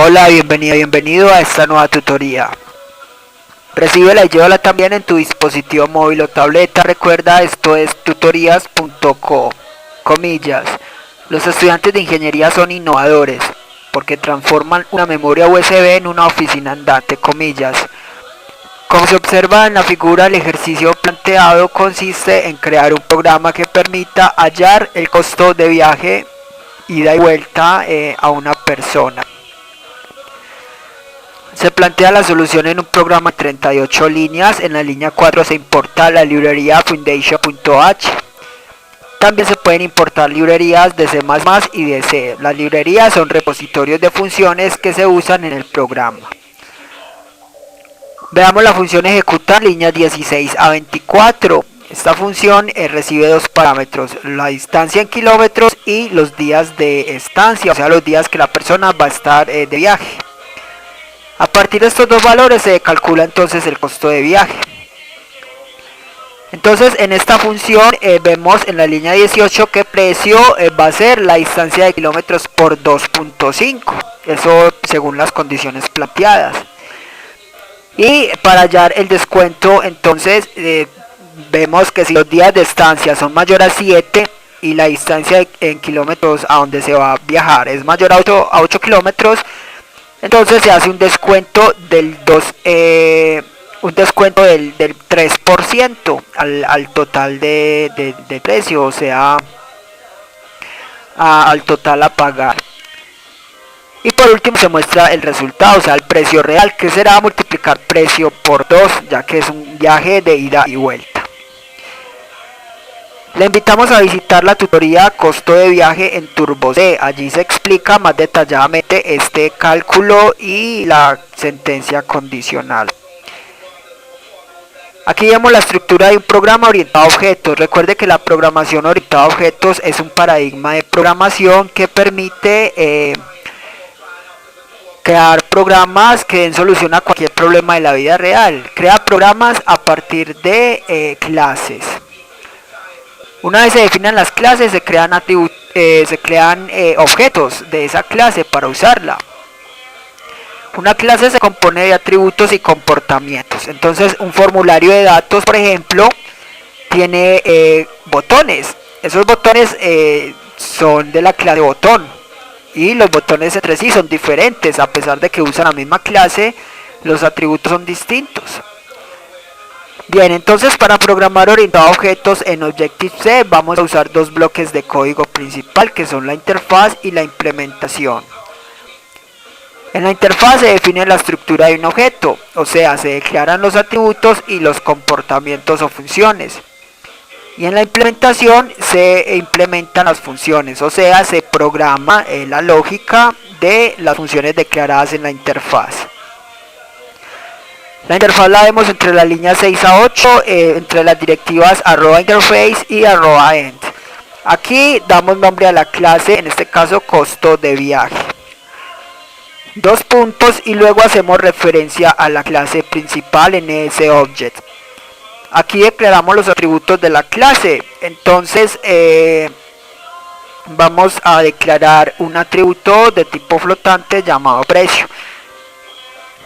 Hola, bienvenido a esta nueva tutoría. Recíbela y llévala también en tu dispositivo móvil o tableta. Recuerda, esto es tutorías.co. Comillas. Los estudiantes de ingeniería son innovadores porque transforman una memoria USB en una oficina andante. Comillas. Como se observa en la figura, el ejercicio planteado consiste en crear un programa que permita hallar el costo de viaje, ida y vuelta a una persona. Se plantea la solución en un programa de 38 líneas. En la línea 4 se importa la librería Foundation.h. También se pueden importar librerías de C++ y de C. Las librerías son repositorios de funciones que se usan en el programa. Veamos la función ejecutar, líneas 16 a 24. Esta función recibe dos parámetros, la distancia en kilómetros y los días de estancia, o sea, los días que la persona va a estar de viaje. A partir de estos dos valores se calcula entonces el costo de viaje. Entonces en esta función vemos en la línea 18 que precio va a ser la distancia de kilómetros por 2.5. Eso según las condiciones planteadas. Y para hallar el descuento entonces vemos que si los días de estancia son mayor a 7 y la distancia en kilómetros a donde se va a viajar es mayor a 8 kilómetros, entonces se hace un descuento del 3% al total de precio, o sea, al total a pagar. Y por último se muestra el resultado, o sea, el precio real, que será multiplicar precio por 2, ya que es un viaje de ida y vuelta. Le invitamos a visitar la tutoría costo de viaje en TurboC. Allí se explica más detalladamente este cálculo y la sentencia condicional. Aquí vemos la estructura de un programa orientado a objetos. Recuerde que la programación orientada a objetos es un paradigma de programación que permite crear programas que den solución a cualquier problema de la vida real. Crea programas a partir de clases. Una vez se definen las clases, se crean objetos de esa clase para usarla. Una clase se compone de atributos y comportamientos. Entonces, un formulario de datos, por ejemplo, tiene botones. Esos botones son de la clase botón. Y los botones entre sí son diferentes. A pesar de que usan la misma clase, los atributos son distintos. Bien, entonces para programar orientado a objetos en Objective-C vamos a usar dos bloques de código principal, que son la interfaz y la implementación. En la interfaz se define la estructura de un objeto, o sea, se declaran los atributos y los comportamientos o funciones. Y en la implementación se implementan las funciones, o sea, se programa la lógica de las funciones declaradas en la interfaz. La interfaz la vemos entre las líneas 6 a 8, entre las directivas @interface y @end. Aquí damos nombre a la clase, en este caso costo de viaje. Dos puntos y luego hacemos referencia a la clase principal en ese object. Aquí declaramos los atributos de la clase. Entonces vamos a declarar un atributo de tipo flotante llamado precio.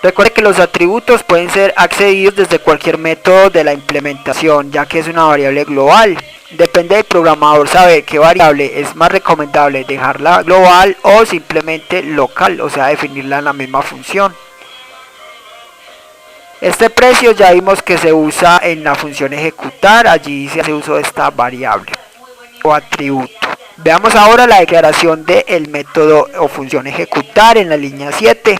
Recuerde que los atributos pueden ser accedidos desde cualquier método de la implementación, ya que es una variable global. Depende del programador saber qué variable es más recomendable, dejarla global o simplemente local, o sea, definirla en la misma función. Este precio ya vimos que se usa en la función ejecutar, allí se hace uso de esta variable o atributo. Veamos ahora la declaración del método o función ejecutar en la línea 7.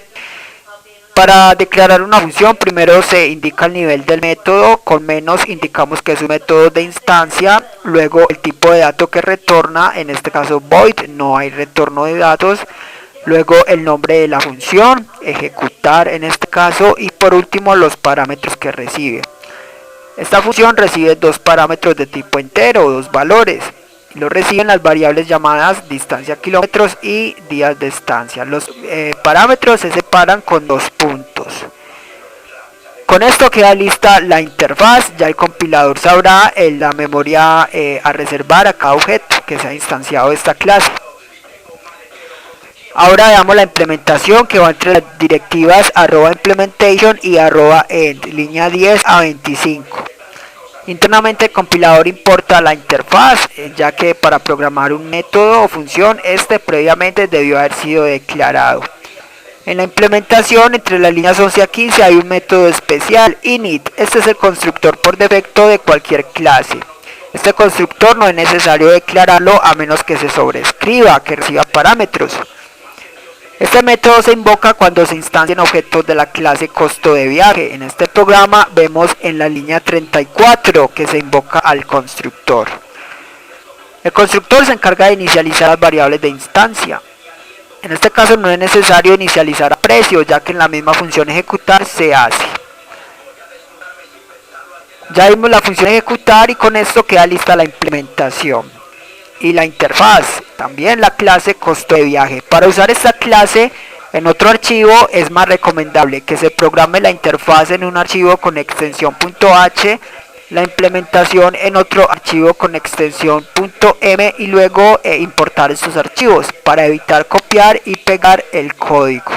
Para declarar una función, primero se indica el nivel del método, con menos indicamos que es un método de instancia, luego el tipo de dato que retorna, en este caso void, no hay retorno de datos, luego el nombre de la función, ejecutar en este caso, y por último los parámetros que recibe. Esta función recibe dos parámetros de tipo entero, dos valores. Lo reciben las variables llamadas distancia kilómetros y días de estancia. Los parámetros se separan con dos puntos. Con esto queda lista la interfaz. Ya el compilador sabrá la memoria a reservar a cada objeto que se ha instanciado de esta clase. Ahora veamos la implementación que va entre las directivas @implementation y @end, línea 10 a 25. Internamente el compilador importa la interfaz, ya que para programar un método o función, este previamente debió haber sido declarado. En la implementación, entre las líneas 11 a 15 hay un método especial, init. Este es el constructor por defecto de cualquier clase. Este constructor no es necesario declararlo a menos que se sobrescriba, que reciba parámetros. Este método se invoca cuando se instancian objetos de la clase costo de viaje. En este programa vemos en la línea 34 que se invoca al constructor. El constructor se encarga de inicializar las variables de instancia. En este caso no es necesario inicializar a precio, ya que en la misma función ejecutar se hace. Ya vimos la función ejecutar y con esto queda lista la implementación. Y la interfaz, también la clase costo de viaje. Para usar esta clase en otro archivo es más recomendable que se programe la interfaz en un archivo con extensión .h, la implementación en otro archivo con extensión .m y luego importar estos archivos para evitar copiar y pegar el código.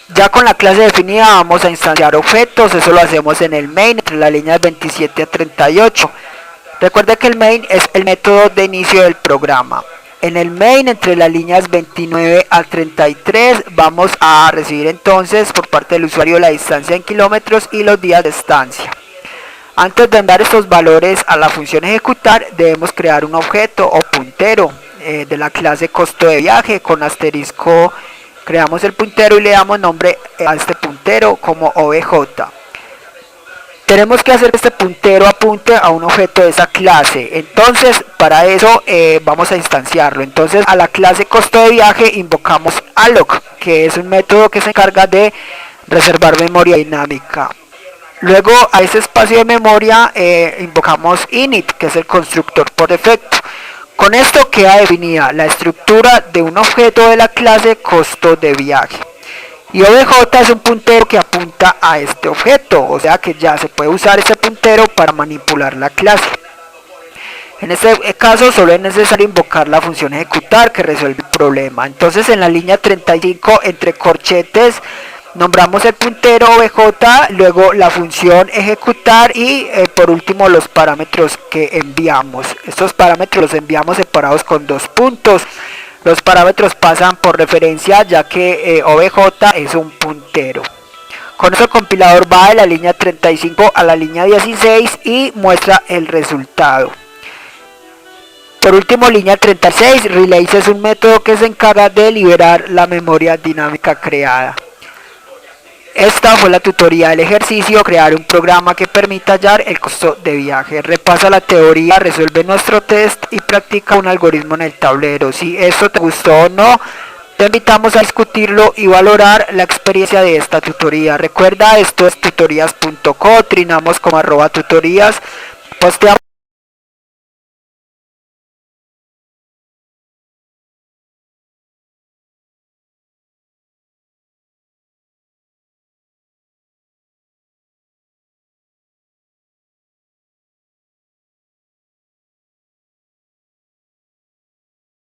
Ya con la clase definida vamos a instanciar objetos, eso lo hacemos en el main entre las líneas 27 a 38. Recuerda que el main es el método de inicio del programa. En el main entre las líneas 29 a 33 vamos a recibir entonces por parte del usuario la distancia en kilómetros y los días de estancia. Antes de enviar estos valores a la función ejecutar debemos crear un objeto o puntero de la clase costo de viaje con asterisco. Creamos el puntero y le damos nombre a este puntero como obj. Tenemos que hacer que este puntero apunte a un objeto de esa clase. Entonces para eso vamos a instanciarlo. Entonces a la clase costo de viaje invocamos alloc, que es un método que se encarga de reservar memoria dinámica. Luego a ese espacio de memoria invocamos init, que es el constructor por defecto. Con esto queda definida la estructura de un objeto de la clase costo de viaje. Y obj es un puntero que apunta a este objeto, o sea que ya se puede usar este puntero para manipular la clase. En este caso solo es necesario invocar la función ejecutar que resuelve el problema. Entonces en la línea 35 entre corchetes nombramos el puntero obj, luego la función ejecutar y por último los parámetros que enviamos. Estos parámetros los enviamos separados con 2 puntos. Los parámetros pasan por referencia ya que obj es un puntero. Con eso el compilador va de la línea 35 a la línea 16 y muestra el resultado. Por último, línea 36, release es un método que se encarga de liberar la memoria dinámica creada. Esta fue la tutoría del ejercicio, crear un programa que permita hallar el costo de viaje. Repasa la teoría, resuelve nuestro test y practica un algoritmo en el tablero. Si esto te gustó o no, te invitamos a discutirlo y valorar la experiencia de esta tutoría. Recuerda, esto es tutorías.co, trinamos como @tutorías, posteamos